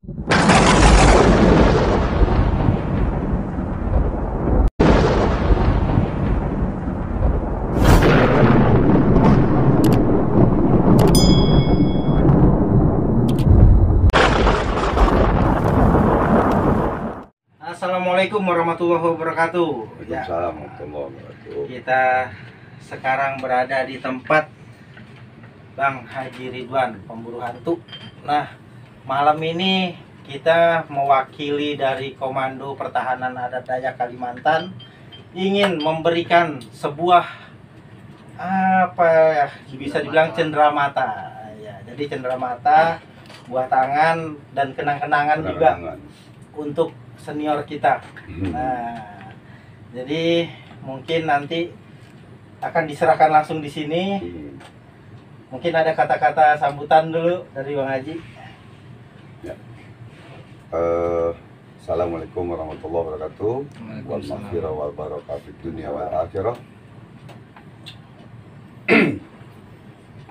Assalamualaikum warahmatullahi wabarakatuh. Waalaikumsalam warahmatullahi wabarakatuh. Kita sekarang berada di tempat Bang Haji Ridwan, pemburu hantu. Nah, malam ini kita mewakili dari Komando Pertahanan Adat Dayak Kalimantan ingin memberikan sebuah apa ya, bisa dibilang cenderamata. Ya, jadi cenderamata, buah tangan dan kenang-kenangan juga untuk senior kita. Nah, jadi mungkin nanti akan diserahkan langsung di sini. Mungkin ada kata-kata sambutan dulu dari Bang Haji. Ya. Assalamualaikum warahmatullahi wabarakatuh. Wal maghfirah wal barakah fid dunya wal akhirah.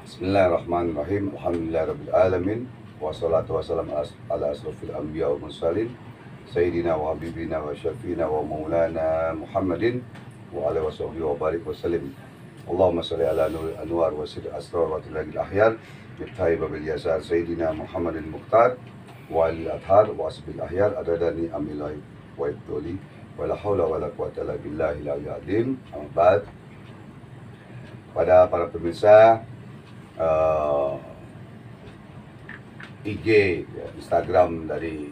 Bismillahirrahmanirrahim. Alhamdulillahirabbil alamin. Wassalatu wassalamu ala asrofil anbiya wal mursalin. Sayyidina wa habibina wa syafiina wa maulana Muhammadin wa ala wasahbihi wa barik wa salim. Allahumma salli ala nuril anwar wa sirri asrar wa tilagil ahyar Miftahi babil yasar Sayyidina Muhammadin Mukhtar wa alil adhar wa asbil ahyar adadani amilai wa ibtoli wa la hawla wa la quwata illa billahi al-azim. Ba'd. Pada para pemirsa IG, ya, Instagram dari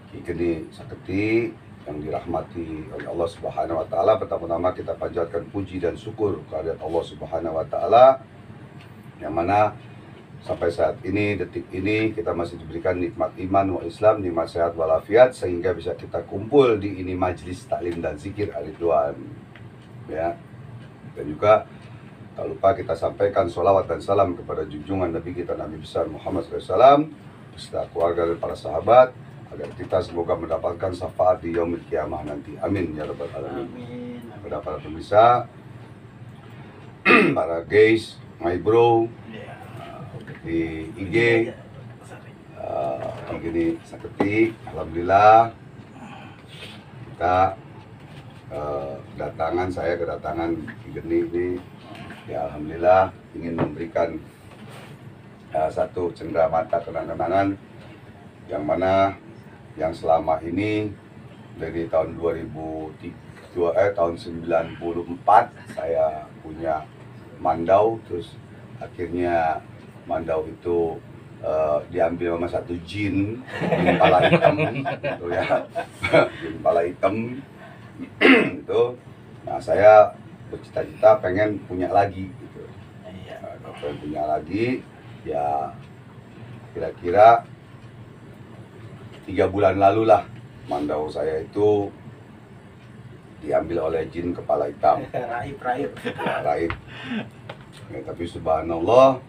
Ki Geni Saketi yang dirahmati oleh Allah Subhanahu wa taala, pertama-tama kita panjatkan puji dan syukur kehadirat Allah Subhanahu wa taala yang mana sampai saat ini, detik ini kita masih diberikan nikmat iman wa Islam, nikmat sehat walafiat sehingga bisa kita kumpul di ini majelis taklim dan zikir Ridwan. Ya. Dan juga tak lupa kita sampaikan sholawat dan salam kepada junjungan Nabi kita Nabi besar Muhammad SAW beserta keluarga dan para sahabat, agar kita semoga mendapatkan syafaat di yaumil kiamah nanti. Amin ya rabbal alamin. Kepada para pemirsa, para guys, my bro di IG, Ki Geni Saketi, alhamdulillah kita kedatangan Ki Geni ini, ya alhamdulillah ingin memberikan satu cenderamata kenang-kenangan yang mana yang selama ini dari tahun 94 saya punya mandau, terus akhirnya mandau itu diambil sama satu jin pala hitam gitu ya. Jin pala hitam itu. Nah, saya bercita-cita pengen punya lagi gitu. Pengen punya lagi, ya kira-kira 3 bulan lalu lah mandau saya itu diambil oleh jin kepala hitam. Raib. Ya, raib. Ya, tapi subhanallah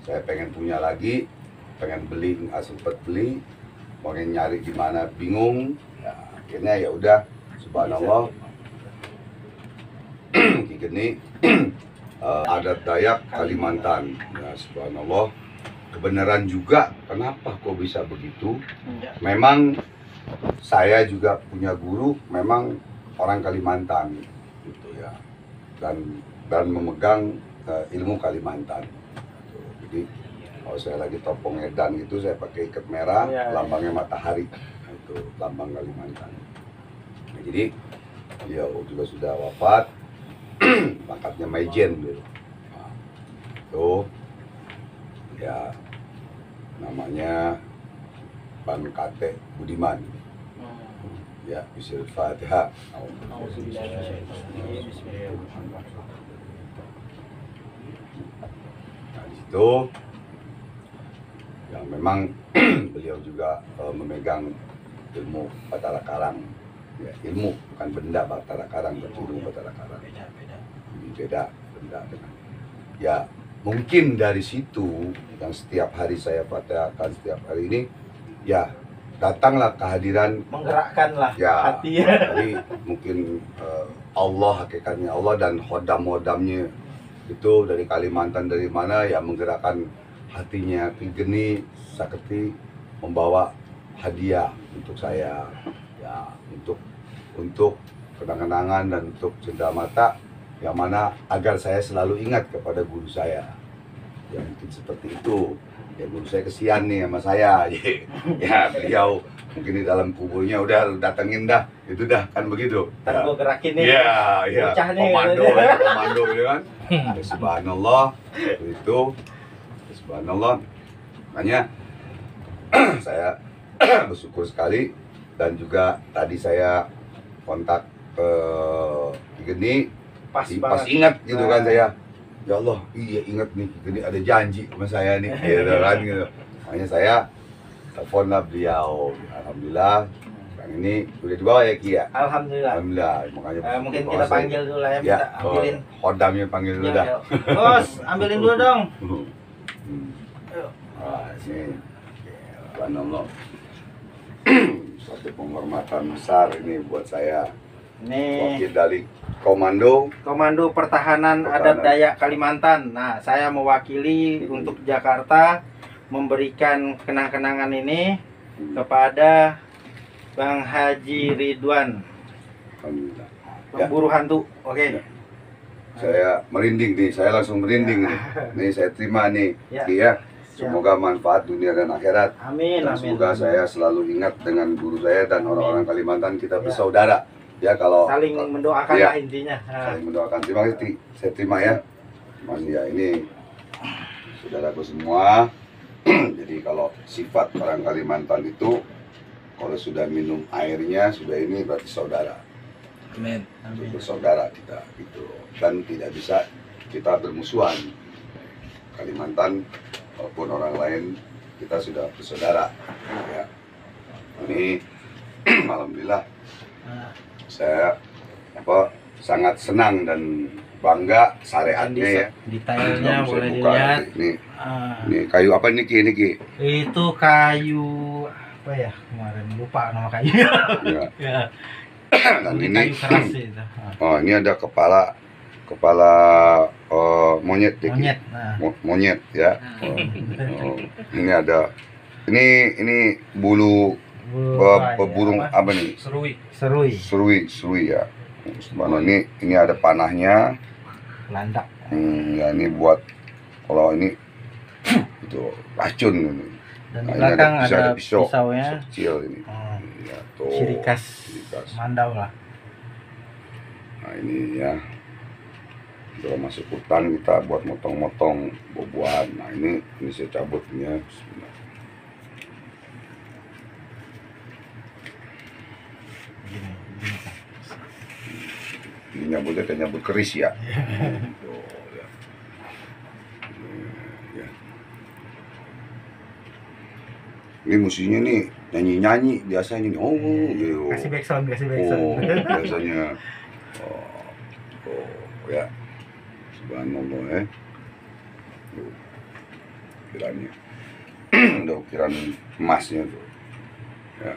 saya pengen punya lagi, pengen beli nggak sempet beli, pengen nyari di mana bingung. Ya, akhirnya ya udah subhanallah Ki Geni adat Dayak Kalimantan. Ya subhanallah. Kebenaran juga, kenapa kok bisa begitu? Memang saya juga punya guru, memang orang Kalimantan gitu ya, dan memegang ilmu Kalimantan. Jadi kalau saya lagi topong edan gitu, saya pakai ikat merah, lambangnya matahari, itu lambang Kalimantan. Nah, jadi dia juga sudah wafat, pangkatnya Majen gitu. Nah, itu ya namanya Bang Kate Budiman. Ya, bismil Fatihah. Nah, di situ yang memang beliau juga memegang ilmu Batara Karang. Ya, ilmu bukan benda Batara Karang, tapi ilmu Batara Karang. Beda benda dengan. Ya, mungkin dari situ yang setiap hari saya fatihahkan setiap hari ini, ya datanglah kehadiran, menggerakkanlah ya, hati. Jadi mungkin Allah, hakikatnya Allah dan hodam-hodamnya itu dari Kalimantan, dari mana ya, menggerakkan hatinya Ki Geni Saketi membawa hadiah untuk saya, ya, untuk kenang-kenangan dan untuk cendera mata, yang mana agar saya selalu ingat kepada guru saya. Ya mungkin seperti itu. Ya guru saya kesian nih sama saya. Ya beliau mungkin di dalam kuburnya udah datengin dah, itu dah kan begitu. Ntar gua gerakin nih. Iya, iya. Bocah nih, Komando, gitu. ya, komando ya kan. Ya, subhanallah, itu subhanallah. Makanya saya bersyukur sekali, dan juga tadi saya kontak ke Geni, Pas pas banget. ingat gitu kan Nah. saya. Ya Allah, iya ingat nih, Geni ada janji sama saya nih, gitu kan gitu. Makanya saya teleponlah beliau. Alhamdulillah, sekarang ini udah dibawa ya Ki ya. Alhamdulillah. Alhamdulillah, makanya Mungkin bersyukur kita bahwa saya- panggil dulu lah ya, ya, kita ambilin. Hodamnya panggil dulu Ya, dah. ya. Bos, ambilin dulu dong. Hmm. Ayo. Ah, ini subhanallah. Suatu penghormatan besar ini buat saya, Nih, wakil dari Komando. Komando Pertahanan Adat Dayak Kalimantan. Nah, saya mewakili untuk Jakarta memberikan kenang-kenangan ini kepada Bang Haji Ridwan, Alhamdulillah. pemburu hantu. Oke. Ya. Saya merinding nih, saya langsung merinding nih. Nih saya terima nih, Ya. Ki ya. Semoga manfaat dunia dan akhirat. Amin, Dan amin. semoga saya selalu ingat dengan guru saya dan Amin. orang-orang Kalimantan, kita Ya. bersaudara. Ya kalau Saling mendoakan Ya. lah intinya. Nah, saling mendoakan. Terima kasih, Ti. Saya terima ya. Masih ya, ini saudaraku semua. Jadi kalau sifat orang Kalimantan itu, kalau sudah minum airnya, sudah ini berarti saudara. Amin. amin. Bersaudara kita gitu. Dan tidak bisa kita bermusuhan. Kalimantan maupun orang lain, kita sudah bersaudara. Ya. Ini alhamdulillah Nah, saya sangat senang dan bangga syariatnya ya. detailnya Bisa boleh buka. dilihat. Ini Ah, kayu apa ini Ki? Ini Ki? itu kayu apa ya, kemarin lupa nama kayu. Ya. Ya, Dan ini ini kayu keras sih itu. Ah, ini ada kepala monyet ya, Ki? monyet. Nah, Monyet ya. Oh, ini ada ini bulu burung apa nih? Serui. Serui, Serui ya. Subhanallah, ini ada panahnya. landak. Ya ini buat kalau ini itu racun ini. Dan di Nah, ini belakang ada ada pisau pisaunya. kecil ini. Hmm, Ya, tuh. ciri khas Mandau lah. Nah ini ya, kalau masuk hutan kita buat motong-motong buah-buahan. Nah ini saya cabut ini ya. Bismillah. Gini. Ini nyabutnya kayak nyabut keris ya. Tuh, ya. Ya. Ini musiknya nih nyanyi-nyanyi biasanya nih. Oh, gitu. Kasih backsound. Oh, biasanya. Ya. Subhanallah ya. Tuh, ukirannya. Ada ukiran emasnya tuh. Ya.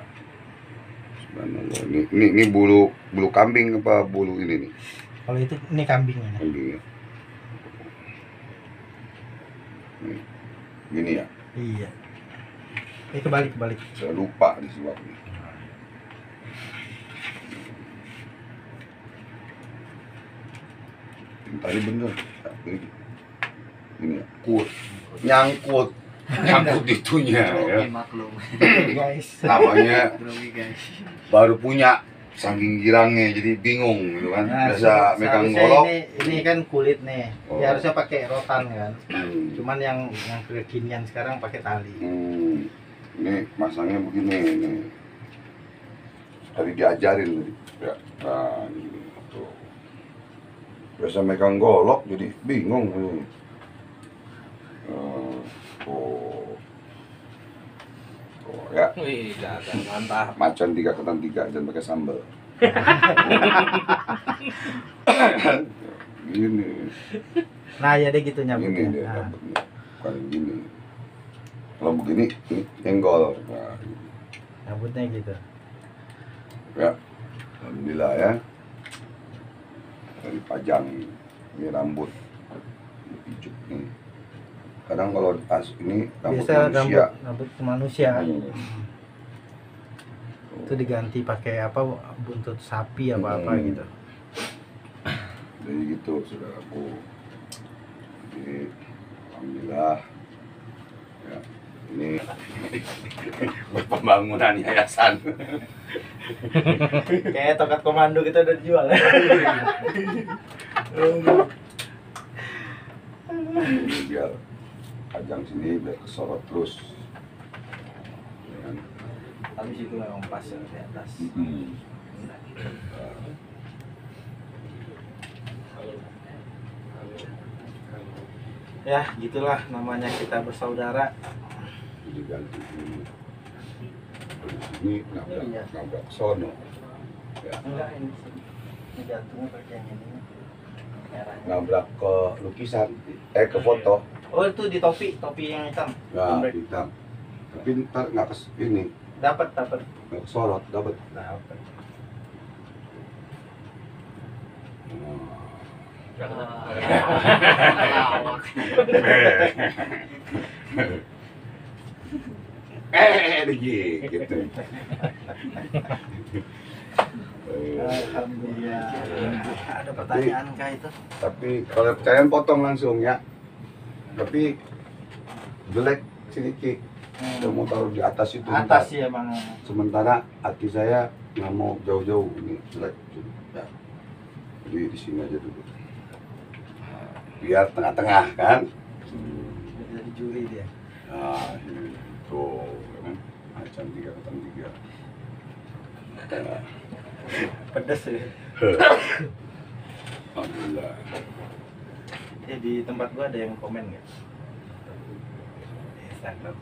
Subhanallah. Ini bulu kambing apa bulu ini nih? Kalau itu ini kambingnya. Kambing ya. Nih. Gini ya. Iya. Kebalik. Saya lupa di sebabnya. Tadi bener. Ini ya. Nyangkut itunya ya. Maklum. Guys. Namanya Grogi guys. baru punya, saking girangnya jadi bingung gitu kan. Nah, Biasa megang seharusnya golok. ini kan kulit nih. Oh. Ya harusnya pakai rotan kan. Hmm. Cuman yang kekinian sekarang pakai tali. Ini masangnya begini nih. Tadi diajarin tadi. Ya. Nah, ini tuh. Biasa megang golok jadi bingung ini. Ya. Wih, jaga mantap. Macan 3 ketan 3 dan pakai sambal. Gini. Nah, ya deh gitu Gini nyambutnya. dia Nah, dapetnya. Bukan gini. Kalau begini ini nyenggol. Nah, nyambutnya gitu. ya. Alhamdulillah ya. Dari pajang ini rambut pijuk nih. Kadang kalau ini rambut Biasa manusia. rambut manusia. Hmm. Itu diganti pakai apa, buntut sapi apa gitu. Jadi gitu saudaraku. Jadi alhamdulillah ya, ini pembangunan yayasan. Kayak tokat komando kita udah dijual. Ini biar ajang sini biar kesorot terus. Ya kan? Habis itu memang pas ya di atas. Hmm. Ya, gitulah namanya kita bersaudara. Jadi ganti ini. Ini nabrak Iya. nabrak sono. Ya. Enggak, ini jantungnya pakai yang ini. Merahnya. Nabrak ke lukisan, ke foto. Oh, itu di topi yang hitam. Nah, Ombrek. hitam. Tapi ntar nggak ini, Dapat. nggak kesorot, dapat. Gitu. Alhamdulillah. Ada pertanyaan kah itu? Tapi kalau percayaan potong langsung ya. Tapi jelek sedikit. Saya mau taruh di atas itu. Atas ntar. sih emang. Sementara hati saya nggak mau jauh-jauh ini jelek. Ya. Jadi di sini aja dulu. Biar tengah-tengah kan. Jadi juri dia. Nah, ini tuh, kan? Macam 3 Nah, Pedes ya. alhamdulillah. Ya di tempat gua ada yang komen nggak? Di Instagram.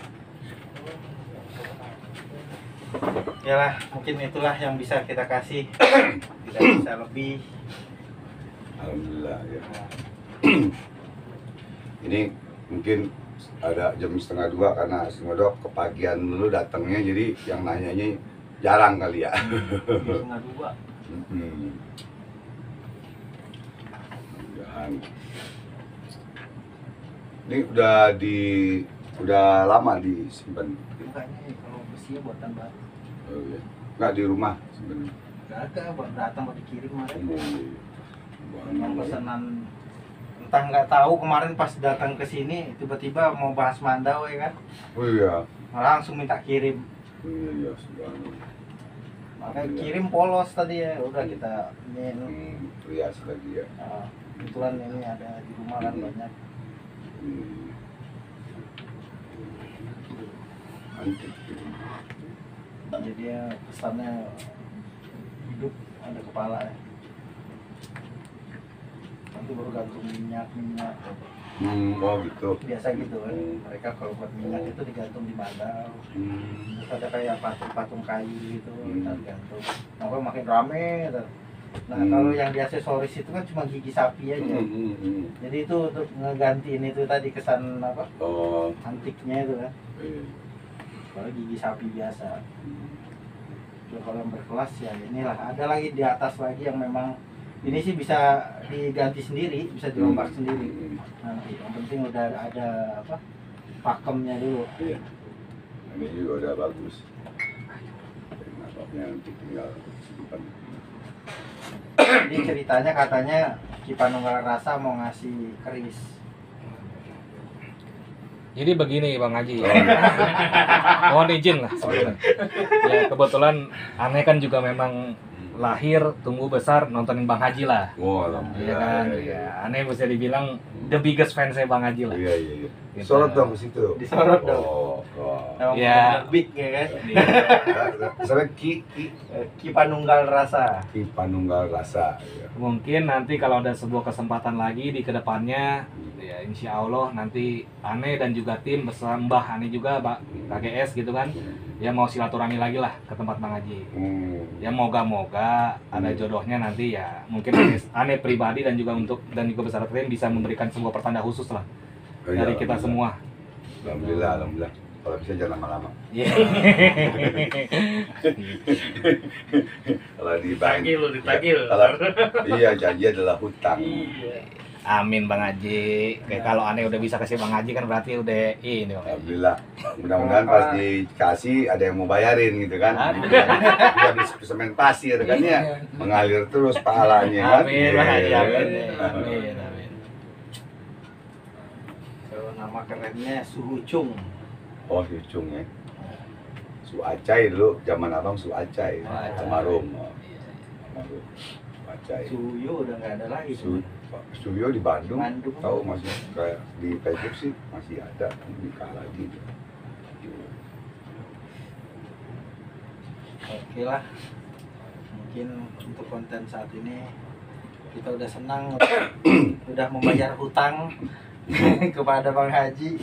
Yalah, mungkin itulah yang bisa kita kasih. Tidak bisa lebih. Alhamdulillah ya. Ini mungkin ada jam 1:30 karena 1:30 kepagian dulu datangnya, jadi yang nanyanya jarang kali ya. 1:30. Mudah-mudahan. Ini udah lama disimpan. Bukannya kalau besi buatan baru. Oh, iya. Nggak di rumah sebenarnya. Gak ada, buat datang buat dikirim kemarin. Yang Oh, pesanan entah nggak tahu kemarin pas datang ke sini tiba-tiba mau bahas Mandau ya kan, oh iya. langsung minta kirim. Iya, iya, subhanallah. Makanya kirim polos tadi ya, udah kita ini. Rias lagi ya. Kebetulan ini ada di rumah kan banyak. Antik. Jadi ya pesannya hidup ada kepala ya. Nanti baru gantung minyak. Oh gitu. Biasa gitu kan. Mereka kalau buat minyak itu digantung di Mandau. Terus ada kayak patung-patung kayu gitu, kita gantung. Makanya makin rame gitu. Nah kalau yang di aksesoris itu kan cuma gigi sapi aja. Jadi itu untuk ngegantiin itu tadi kesan apa? Oh. Antiknya itu kan. Iya. Kalau gigi sapi biasa. Terus kalau yang berkelas ya inilah. Ada lagi di atas lagi yang memang ini sih bisa diganti sendiri, bisa dirombak sendiri. Nanti yang penting udah ada apa? Pakemnya dulu. Iya. Ini juga udah bagus. Nampaknya nanti tinggal simpan. Jadi ceritanya katanya Ki Panunggal Rasa mau ngasih keris. Jadi begini Bang Haji. Mohon izin lah sebenarnya. Ya kebetulan aneh kan juga memang lahir, tumbuh besar nontonin Bang Haji lah. Oh, Iya alhamdulillah. kan? Ya, aneh bisa dibilang the biggest fans saya Bang Haji lah. Iya, iya, iya. Gitu. Sorot dong ke situ. Disorot dong. Oh. Emang Ya. bener-bener big ya kan. Sampai Ki Ki Panunggal Rasa. Panunggal Rasa. Ya. Mungkin nanti kalau ada sebuah kesempatan lagi di kedepannya, ya insya Allah nanti Ane dan juga tim bersama Mbah Ane juga, Pak KGS gitu kan, ya mau silaturahmi lagi lah ke tempat Bang Haji. Ya moga-moga ada jodohnya nanti ya mungkin Ane pribadi dan juga beserta tim bisa memberikan sebuah pertanda khusus lah dari kita semua. Alhamdulillah, alhamdulillah. Kalau bisa jangan lama-lama. Iya. Kalau ditagih Ditagih lu, ditagih lu. Iya, janji adalah hutang. Iya. Amin Bang Haji. Kayak kalau aneh udah bisa kasih Bang Haji kan berarti udah ini Bang Haji. Alhamdulillah. Mudah-mudahan pas dikasih ada yang mau bayarin gitu kan. Aduh. Dia beli semen pasir kan ya. Mengalir terus pahalanya kan. Amin Bang Haji. Iya. Amin. Amin. Kalau nama kerennya Suhucung. Oh, Yucung ya. Su Acai dulu, zaman abang Su Acai. Oh, Acai. Almarhum. Almarhum. Su Acai. Suyo udah nggak ada lagi. Suyo di Bandung, Bandung. tahu masih kayak di Facebook sih masih ada, nikah lagi. Oke lah, mungkin untuk konten saat ini kita udah senang, udah membayar hutang kepada Bang Haji.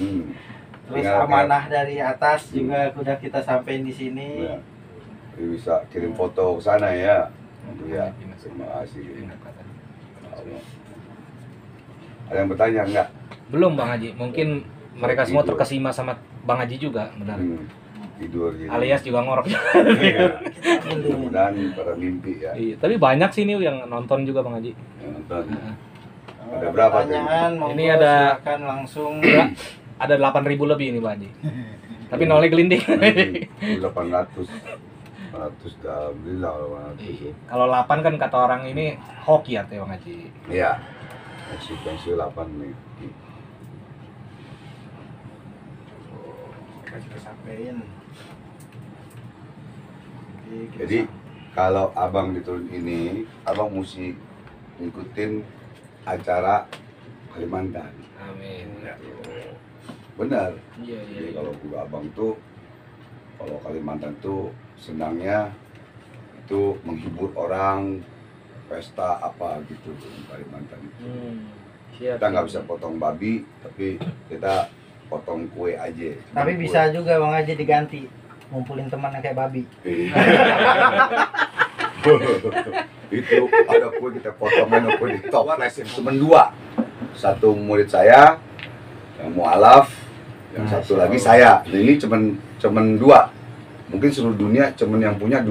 Terus Tinggal amanah dari atas juga udah kita sampein di sini. Ya. Jadi bisa kirim foto ke sana ya. Ya, terima kasih. Allah. Ada yang bertanya enggak? Belum Bang Haji. Mungkin mereka semua Tidur. terkesima sama Bang Haji juga, benar. Tidur gitu. Alias juga ngorok. Iya. Mudah-mudahan pada mimpi ya. Iya, tapi banyak sih nih yang nonton juga Bang Haji. Yang nonton. Kalau Ada berapa, pertanyaan? Monggo Ini ada- silakan langsung. Ada 8.000 lebih ini Bang Haji. Tapi nolnya gelinding. 800. 800 dah, alhamdulillah 800 ya. Kalau 8 kan kata orang ini hoki artinya Bang Haji. Iya. Pensil 8 nih. Kasih kesampein. Jadi kalau abang diturun ini, abang mesti ngikutin acara Kalimantan. Amin. Benar. Iya, Jadi kalau guru abang tuh, kalau Kalimantan tuh senangnya itu menghibur orang, pesta apa gitu di Kalimantan itu. Siap. Kita nggak bisa potong babi, tapi kita potong kue aja. Tapi Kue. bisa juga Bang Haji diganti, ngumpulin teman yang kayak babi. Itu ada kue kita potong, ada kue di toples yang cuma 2. Satu murid saya yang mualaf, yang satu lagi saya. Nah, ini cuman 2. Mungkin seluruh dunia cuman yang punya 2.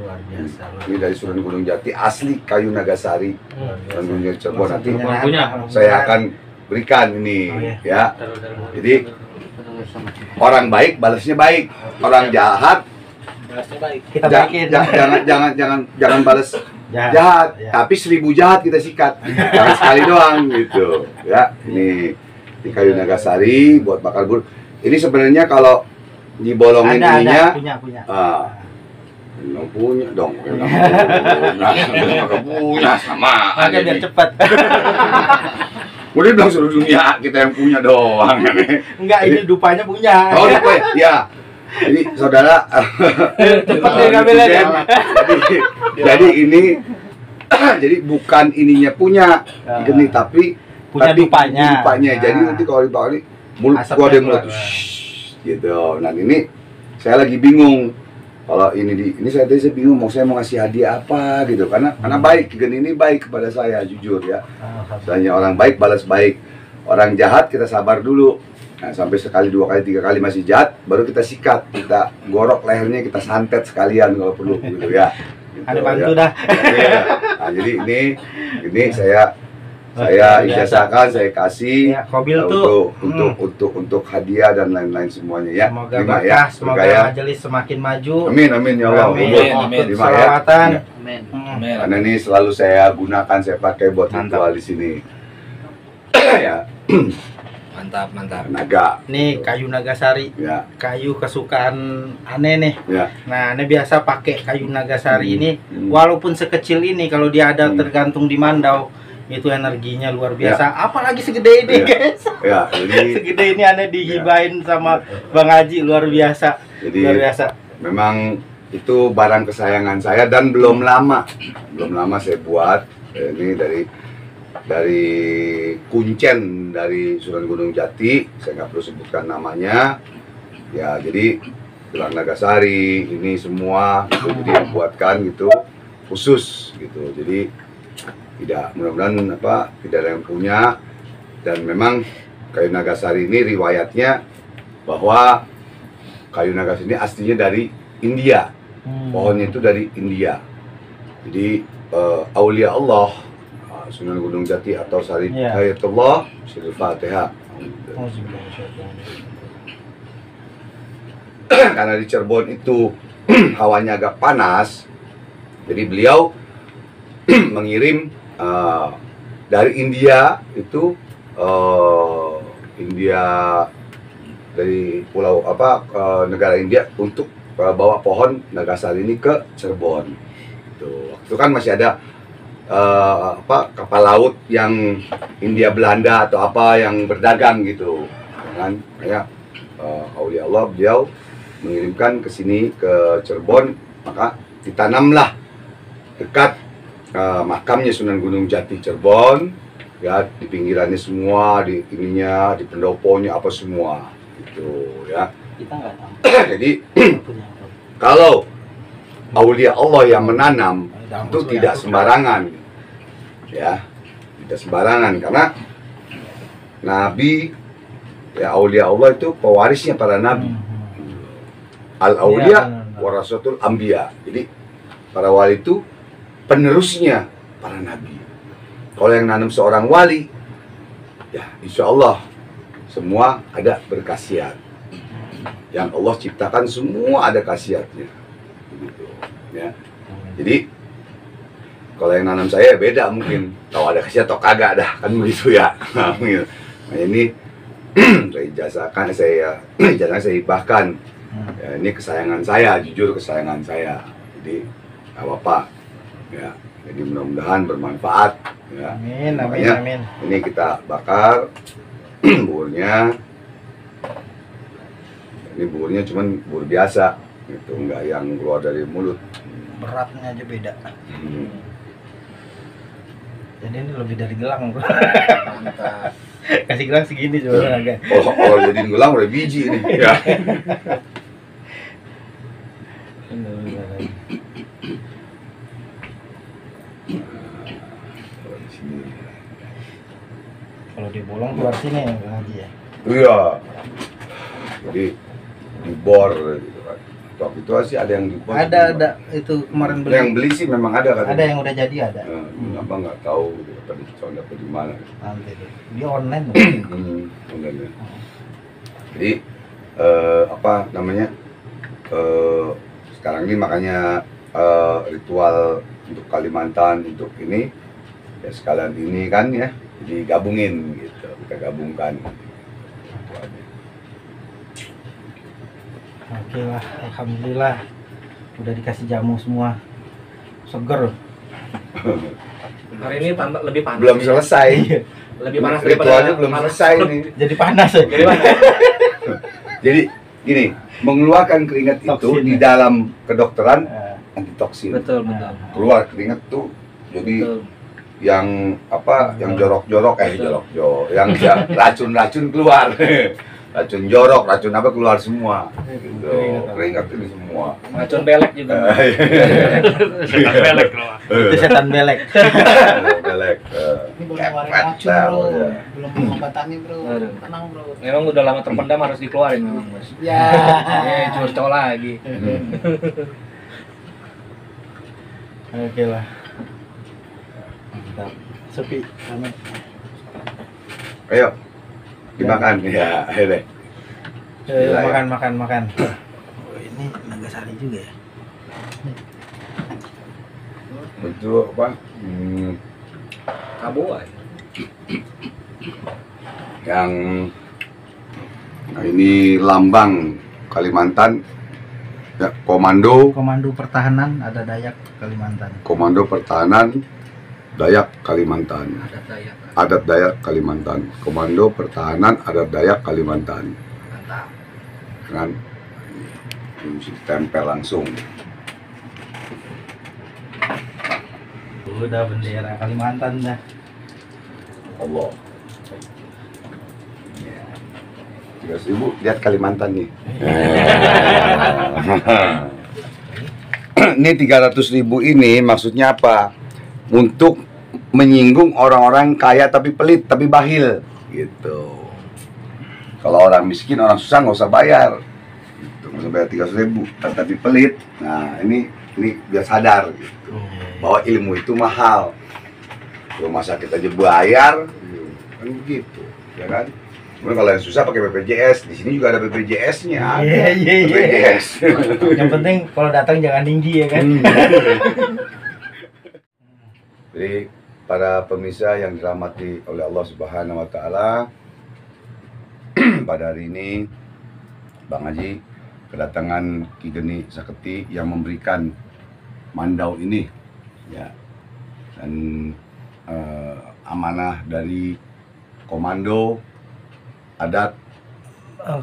Luar biasa. Ini dari Sunan Gunung Jati, asli kayu Nagasari. Dan Gunung Cirebon nanti Punya. saya akan berikan ini, Oh, iya. ya. Jadi orang baik balasnya baik, orang jahat Kita ja- balikin. jangan balas jahat, Ya. tapi 1000 jahat kita sikat, jangan sekali doang gitu, ya. Ini di kayu Nagasari buat bakar bur. Ini sebenarnya kalau dibolongin ininya, punya. yang punya dong, yang punya sama Makanya aja biar nih. cepat. Udah bilang seluruh dunia kita yang punya doang. Enggak, ini dupanya punya. Oh, lupa ya? Ya. Jadi saudara, Cepat dia ngambilnya kan. jadi ini, jadi bukan ininya punya geni, tapi Punya dupanya. Jadi Nah. nanti kalau dibakar ini mulut Asapnya gua ada keluar. mulut gitu. Nah ini saya lagi bingung. Kalau ini saya bingung saya mau ngasih hadiah apa gitu, karena baik geni ini baik kepada saya, jujur ya. Misalnya orang baik balas baik, orang jahat kita sabar dulu. Nah, sampai sekali, 2 kali, 3 kali masih jahat, baru kita sikat, kita gorok lehernya, kita santet sekalian kalau perlu gitu ya. Gitu, Ada bantu ya. dah. Iya. Nah, jadi ini saya ijazahkan, saya kasih Ya, Kobil tuh. untuk hadiah dan lain-lain semuanya ya. Semoga Terima berkah, semoga berkah ya. majelis semakin maju. Amin ya Allah. Amin. Amin. Terima ya. Selawatan. Ya. Amin. Karena ini selalu saya gunakan, saya pakai buat Mantap. ritual di sini. Ya, Mantap. naga. Nih kayu Nagasari, Ya, kayu kesukaan Ane nih. ya. Nah, Ane biasa pakai kayu Nagasari ini, Hmm. walaupun sekecil ini, kalau dia ada Hmm. tergantung di Mandau, itu energinya luar biasa. Apalagi segede ini, Ya. guys. Ya, jadi Segede ini Ane dihibahin sama Bang Haji, luar biasa. Luar biasa. memang itu barang kesayangan saya dan belum lama saya buat. Ini dari kuncen dari Sunan Gunung Jati, saya nggak perlu sebutkan namanya ya. Jadi gelang Nagasari ini semua itu jadi dibuatkan gitu khusus gitu. Jadi mudah-mudahan tidak ada yang punya. Dan memang kayu Nagasari ini riwayatnya bahwa kayu Nagasari ini aslinya dari India, pohonnya itu dari India. Jadi aulia Allah Sunan Gunung Jati atau Syarif Iya. Hidayatullah, Syarif Fatihah. Karena di Cirebon itu hawanya agak panas, jadi beliau mengirim dari India itu India dari pulau negara India untuk bawa pohon Nagasari ini ke Cirebon. Itu kan masih ada kapal laut yang India Belanda atau apa yang berdagang gitu kan, kayak aulia Allah beliau mengirimkan ke sini ke Cirebon, maka ditanamlah dekat makamnya Sunan Gunung Jati Cirebon, ya, di pinggirannya semua, di ininya, di pendoponya apa semua gitu ya. Kita nggak tahu. Jadi kalau aulia Allah yang menanam itu tidak sembarangan, ya, tidak sembarangan, karena Nabi, ya, aulia Allah itu pewarisnya para nabi. Al aulia warasatul anbiya. Jadi para wali itu penerusnya para nabi. Kalau yang nanam seorang wali, ya insya Allah semua ada berkhasiat. Yang Allah ciptakan semua ada khasiatnya. Begitu, ya. Jadi kalau yang nanam saya beda mungkin, tahu ada khasiat atau kagak dah, kan begitu ya. Nah ini saya hibahkan. Ya, ini kesayangan saya, jujur kesayangan saya. Jadi nggak apa-apa, ya. Jadi mudah-mudahan bermanfaat. Ya. Amin, amin, Makanya, amin. ini kita bakar buburnya. Ini buburnya cuman bubur biasa, itu nggak yang keluar dari mulut. Beratnya aja beda. Jadi ini lebih dari gelang, bro. Kasih gelang segini coba agak. Kalau jadi gelang udah biji nih. Ya. Kalau dibolong keluar sini ya, Bang Haji ya. Iya. Jadi dibor gitu kan. Waktu itu sih ada yang dibor. Ada itu kemarin beli. Yang beli sih memang ada kan. Ada yang udah jadi ada. Apa nggak tahu gitu, tadi dapat di mana. Nanti tuh. Dia online loh. Online ya. Jadi apa namanya? Sekarang ini makanya ritual untuk Kalimantan untuk ini ya sekalian ini kan ya, jadi gabungin gitu, kita gabungkan. Itu aja. Oke lah, alhamdulillah udah dikasih jamu semua, seger. Hari ini lebih panas. Belum selesai. Lebih panas Ritualnya belum selesai nih. Jadi panas ya. Jadi panas. Jadi gini, mengeluarkan keringat itu Toksin, di ya? dalam kedokteran antitoksin. Betul, betul. Keluar keringat tuh jadi Betul. yang apa, yang jorok-jorok, yang racun-racun keluar. Racun jorok, racun apa keluar semua. Gitu. Keringat ini semua. Racun belek juga. Setan belek loh. Itu setan belek. Belek. Ini belum ngeluarin Kepet racun dah, bro, ya. belum pengobatannya bro, Aduh. tenang bro. Memang udah lama terpendam, harus dikeluarin memang, Bos. Ya. Curcol lagi. Oke lah. Mantap. Sepi. Amin. Ayo, dimakan. Ya, ayo deh. Gila, ya. Makan. Oh, ini Nagasari juga ya. Itu apa? Kabuai. Yang nah ini lambang Kalimantan. Ya, komando Pertahanan ada Dayak Kalimantan. Komando Pertahanan Dayak Kalimantan. Ada Dayak. Adat Dayak Kalimantan. Komando Pertahanan Adat Dayak Kalimantan. Mantap. Kan ini mesti ditempel langsung. Udah bendera Kalimantan dah. Allah. 300.000 lihat Kalimantan nih. Ini 300.000 ini maksudnya apa? Untuk menyinggung orang-orang kaya tapi pelit tapi bahil gitu. Kalau orang miskin, orang susah nggak usah bayar. Gitu, nggak usah bayar 300.000 tapi pelit. Nah ini biar sadar gitu. Bahwa ilmu itu mahal. rumah sakit aja bayar, kan begitu, ya kan? Kemudian kalau yang susah pakai BPJS, di sini juga ada BPJS-nya, ada Iya. BPJS. Yang penting kalau datang jangan tinggi ya kan. Jadi para pemirsa yang dirahmati oleh Allah Subhanahu wa taala, pada hari ini Bang Haji kedatangan Ki Geni Saketi yang memberikan mandau ini ya. Dan amanah dari Komando Adat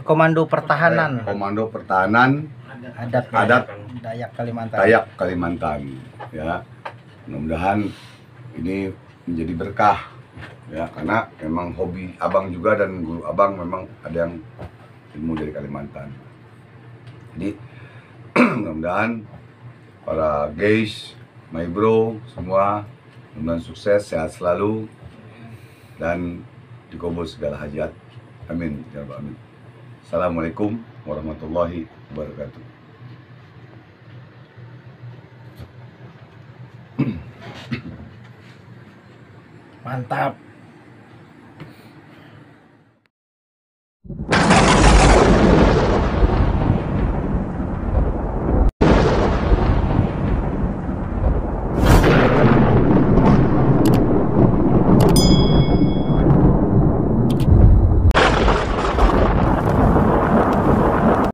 Komando Pertahanan Komando Pertahanan Adat Adat Dayak Kalimantan. Dayak Kalimantan ya. Mudah-mudahan ini menjadi berkah ya, karena memang hobi abang juga dan guru abang memang ada yang ilmu dari Kalimantan. Jadi mudah-mudahan para guys, my bro semua mudah-mudahan sukses, sehat selalu dan dikabul segala hajat. Amin ya rabbal alamin. Assalamualaikum warahmatullahi wabarakatuh. Mantap.